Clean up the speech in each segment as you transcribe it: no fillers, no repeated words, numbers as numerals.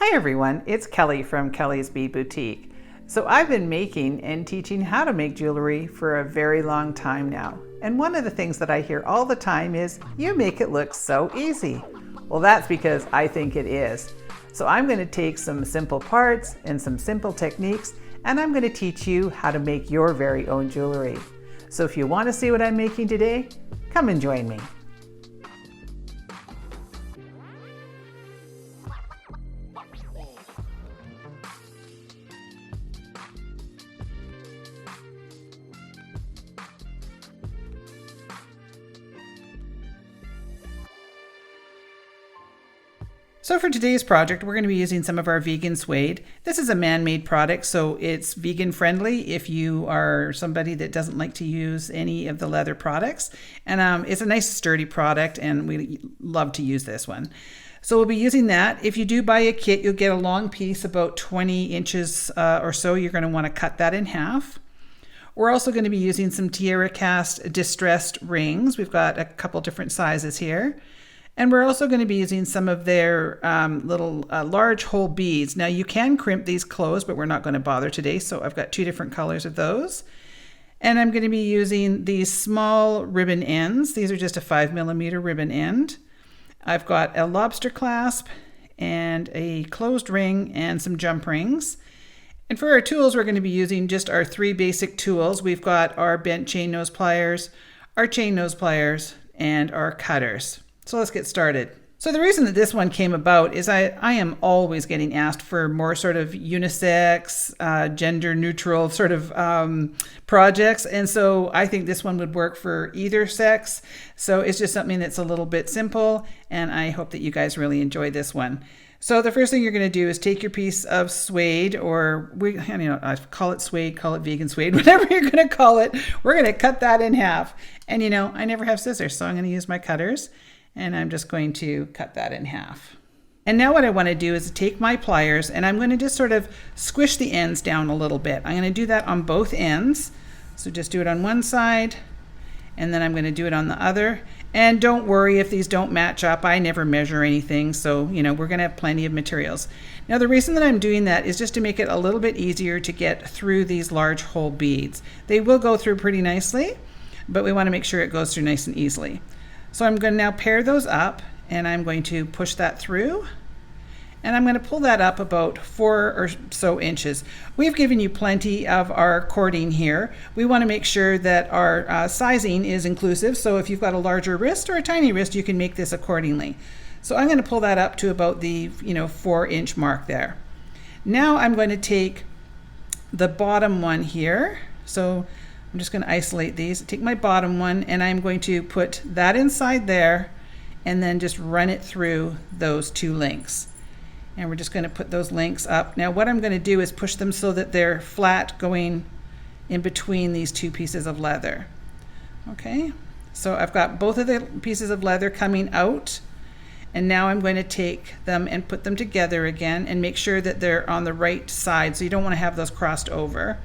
Hi everyone, it's Kelly from Kellie's Bead Boutique. So I've been making and teaching how to make jewelry for a very long time now. And one of the things that I hear all the time is, you make it look so easy. Well, that's because I think it is. So I'm going to take some simple parts and some simple techniques, and I'm going to teach you how to make your very own jewelry. So if you want to see what I'm making today, come and join me. So for today's project, we're going to be using some of our vegan suede. This is a man-made product, so it's vegan friendly if you are somebody that doesn't like to use any of the leather products. And it's a nice sturdy product, and we love to use this one. So we'll be using that. If you do buy a kit, you'll get a long piece, about 20 inches or so. You're going to want to cut that in half. We're also going to be using some Tierra Cast distressed rings. We've got a couple different sizes here. And we're also going to be using some of their little large hole beads. Now you can crimp these closed, but we're not going to bother today. So I've got two different colors of those. And I'm going to be using these small ribbon ends. These are just a 5mm ribbon end. I've got a lobster clasp and a closed ring and some jump rings. And for our tools, we're going to be using just our three basic tools. We've got our bent chain nose pliers, our chain nose pliers, and our cutters. So let's get started. So the reason that this one came about is I am always getting asked for more sort of unisex, gender neutral sort of projects. And so I think this one would work for either sex. So it's just something that's a little bit simple, and I hope that you guys really enjoy this one. So the first thing you're going to do is take your piece of suede, or I call it suede, call it vegan suede, whatever you're going to call it. We're going to cut that in half. And I never have scissors, so I'm going to use my cutters. And I'm just going to cut that in half. And now what I want to do is take my pliers, and I'm going to just sort of squish the ends down a little bit. I'm going to do that on both ends. So just do it on one side, and then I'm going to do it on the other. And don't worry if these don't match up. I never measure anything, so we're going to have plenty of materials. Now the reason that I'm doing that is just to make it a little bit easier to get through these large hole beads. They will go through pretty nicely, but we want to make sure it goes through nice and easily. So I'm going to now pair those up, and I'm going to push that through, and I'm going to pull that up about 4 or so inches. We've given you plenty of our cording here. We want to make sure that our sizing is inclusive, so if you've got a larger wrist or a tiny wrist, you can make this accordingly. So I'm going to pull that up to about the 4-inch mark there. Now I'm going to take the bottom one here. So I'm just going to isolate these, take my bottom one, and I'm going to put that inside there and then just run it through those two links. And we're just going to put those links up. Now what I'm going to do is push them so that they're flat going in between these two pieces of leather. Okay, so I've got both of the pieces of leather coming out, and now I'm going to take them and put them together again and make sure that they're on the right side, so you don't want to have those crossed over.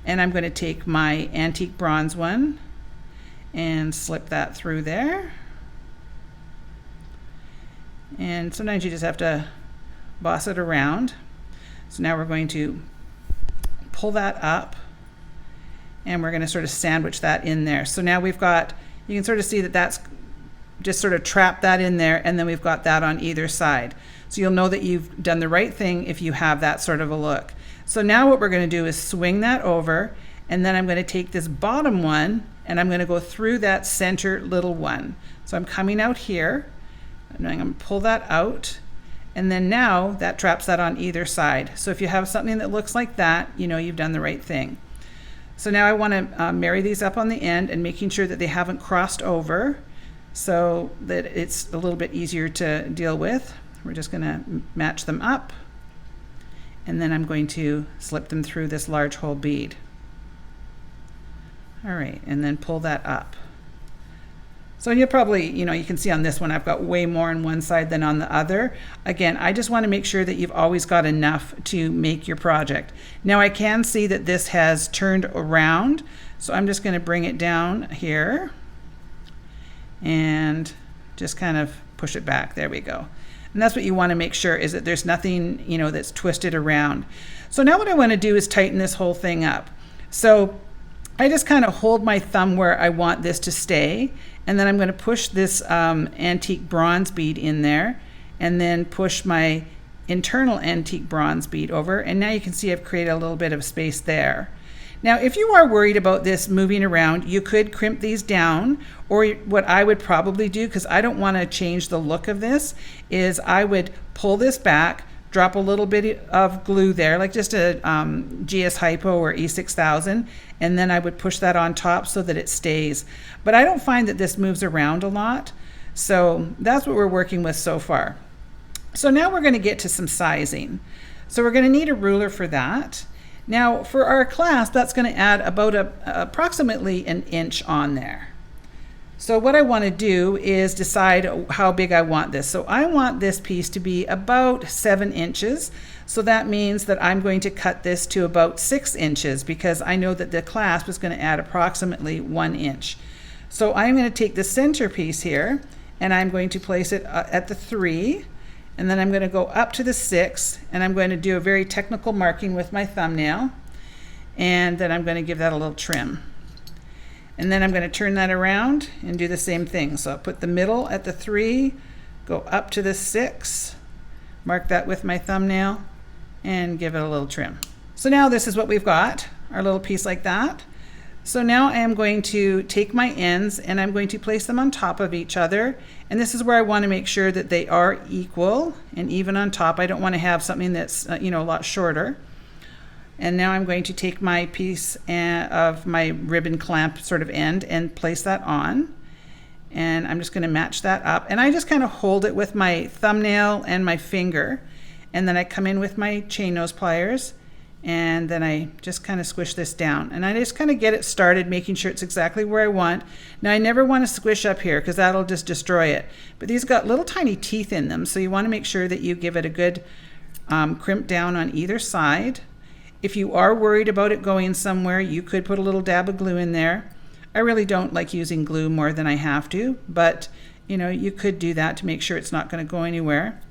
And I'm going to take my antique bronze one and slip that through there. And sometimes you just have to boss it around. So now we're going to pull that up, and we're going to sort of sandwich that in there. So now we've got, you can sort of see that that's just sort of trap that in there, and then we've got that on either side. So you'll know that you've done the right thing if you have that sort of a look. So now what we're going to do is swing that over, and then I'm going to take this bottom one and I'm going to go through that center little one. So I'm coming out here, and I'm going to pull that out, and then now that traps that on either side. So if you have something that looks like that, you've done the right thing. So now I want to marry these up on the end and making sure that they haven't crossed over so that it's a little bit easier to deal with. We're just going to match them up, and then I'm going to slip them through this large hole bead. All right, and then pull that up. So you'll probably, you can see on this one, I've got way more on one side than on the other. Again, I just want to make sure that you've always got enough to make your project. Now I can see that this has turned around, so I'm just going to bring it down here and just kind of push it back. There we go. And that's what you want to make sure, is that there's nothing, you know, that's twisted around. So now what I want to do is tighten this whole thing up. So I just kind of hold my thumb where I want this to stay, and then I'm going to push this antique bronze bead in there, and then push my internal antique bronze bead over, and now you can see I've created a little bit of space there. Now, if you are worried about this moving around, you could crimp these down, or what I would probably do, because I don't want to change the look of this, is I would pull this back, drop a little bit of glue there, like just a GS Hypo or E6000, and then I would push that on top so that it stays. But I don't find that this moves around a lot, so that's what we're working with so far. So now we're going to get to some sizing. So we're going to need a ruler for that. Now for our clasp, that's going to add about approximately an inch on there. So what I want to do is decide how big I want this. So I want this piece to be about 7 inches. So that means that I'm going to cut this to about 6 inches, because I know that the clasp is going to add approximately 1 inch. So I'm going to take the center piece here, and I'm going to place it at the 3. And then I'm going to go up to the 6, and I'm going to do a very technical marking with my thumbnail, and then I'm going to give that a little trim. And then I'm going to turn that around and do the same thing. So I'll put the middle at the 3, go up to the 6, mark that with my thumbnail, and give it a little trim. So now this is what we've got, our little piece like that. So now I am going to take my ends and I'm going to place them on top of each other. And this is where I want to make sure that they are equal and even on top. I don't want to have something that's a lot shorter. And now I'm going to take my piece of my ribbon clamp sort of end and place that on. And I'm just going to match that up. And I just kind of hold it with my thumbnail and my finger. And then I come in with my chain nose pliers, and then I just kind of squish this down, and I just kind of get it started, making sure it's exactly where I want. Now I never want to squish up here because that'll just destroy it, but these got little tiny teeth in them, so you want to make sure that you give it a good crimp down on either side. If you are worried about it going somewhere, you could put a little dab of glue in there. I really don't like using glue more than I have to, but you could do that to make sure it's not going to go anywhere.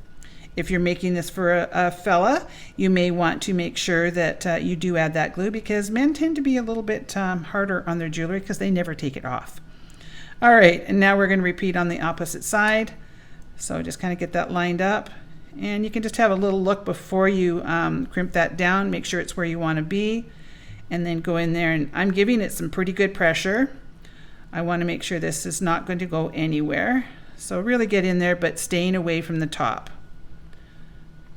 If you're making this for a fella, you may want to make sure that you do add that glue, because men tend to be a little bit harder on their jewelry because they never take it off. All right, and now we're going to repeat on the opposite side. So just kind of get that lined up, and you can just have a little look before you crimp that down, make sure it's where you want to be, and then go in there, and I'm giving it some pretty good pressure. I want to make sure this is not going to go anywhere. So really get in there, but staying away from the top.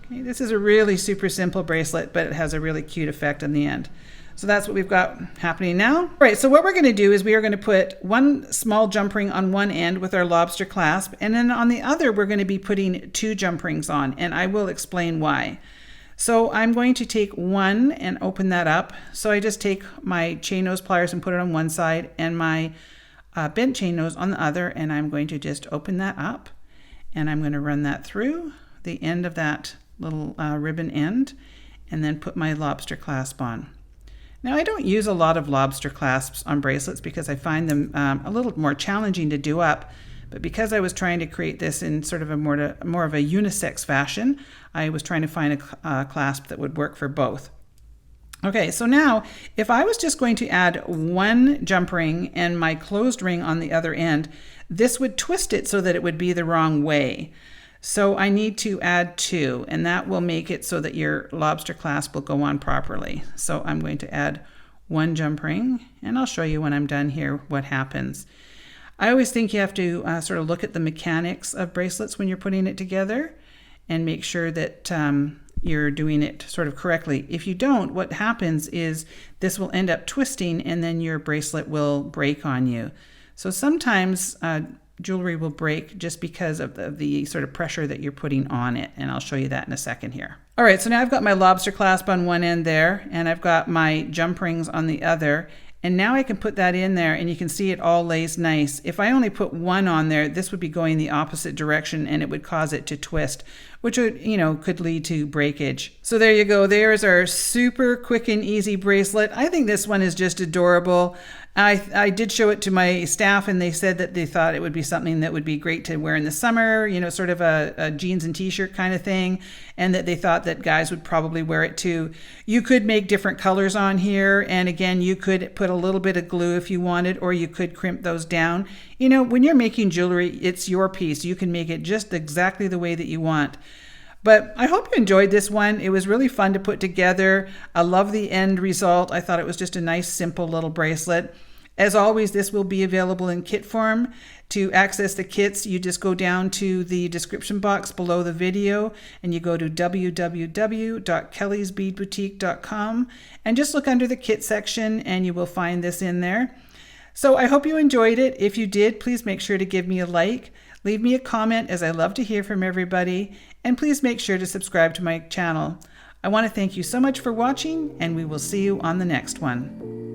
Okay, this is a really super simple bracelet, but it has a really cute effect in the end. So that's what we've got happening now. All right, so what we're going to do is we are going to put one small jump ring on one end with our lobster clasp, and then on the other we're going to be putting 2 jump rings on, and I will explain why. So I'm going to take one and open that up. So I just take my chain nose pliers and put it on one side, and my bent chain nose on the other, and I'm going to just open that up, and I'm going to run that through the end of that little ribbon end, and then put my lobster clasp on. Now I don't use a lot of lobster clasps on bracelets because I find them a little more challenging to do up, but because I was trying to create this in sort of a more of a unisex fashion, I was trying to find a clasp that would work for both. Okay, so now if I was just going to add one jump ring and my closed ring on the other end, this would twist it so that it would be the wrong way. So I need to add 2, and that will make it so that your lobster clasp will go on properly. So I'm going to add 1 jump ring, and I'll show you when I'm done here what happens. I always think you have to sort of look at the mechanics of bracelets when you're putting it together and make sure that you're doing it sort of correctly. If you don't, what happens is this will end up twisting, and then your bracelet will break on you. So sometimes jewelry will break just because of the sort of pressure that you're putting on it, and I'll show you that in a second here. All right, so now I've got my lobster clasp on one end there, and I've got my jump rings on the other, and now I can put that in there, and you can see it all lays nice. If I only put one on there, this would be going the opposite direction, and it would cause it to twist, which would, could lead to breakage. So there you go. There's our super quick and easy bracelet. I think this one is just adorable. I did show it to my staff, and they said that they thought it would be something that would be great to wear in the summer, sort of a jeans and t-shirt kind of thing, and that they thought that guys would probably wear it too. You could make different colors on here, and again, you could put a little bit of glue if you wanted, or you could crimp those down. When you're making jewelry, it's your piece. You can make it just exactly the way that you want. But I hope you enjoyed this one. It was really fun to put together. I love the end result. I thought it was just a nice, simple little bracelet. As always, this will be available in kit form. To access the kits, you just go down to the description box below the video and you go to www.kelliesbeadboutique.com and just look under the kit section and you will find this in there. So I hope you enjoyed it. If you did, please make sure to give me a like. Leave me a comment, as I love to hear from everybody, and please make sure to subscribe to my channel. I want to thank you so much for watching, and we will see you on the next one.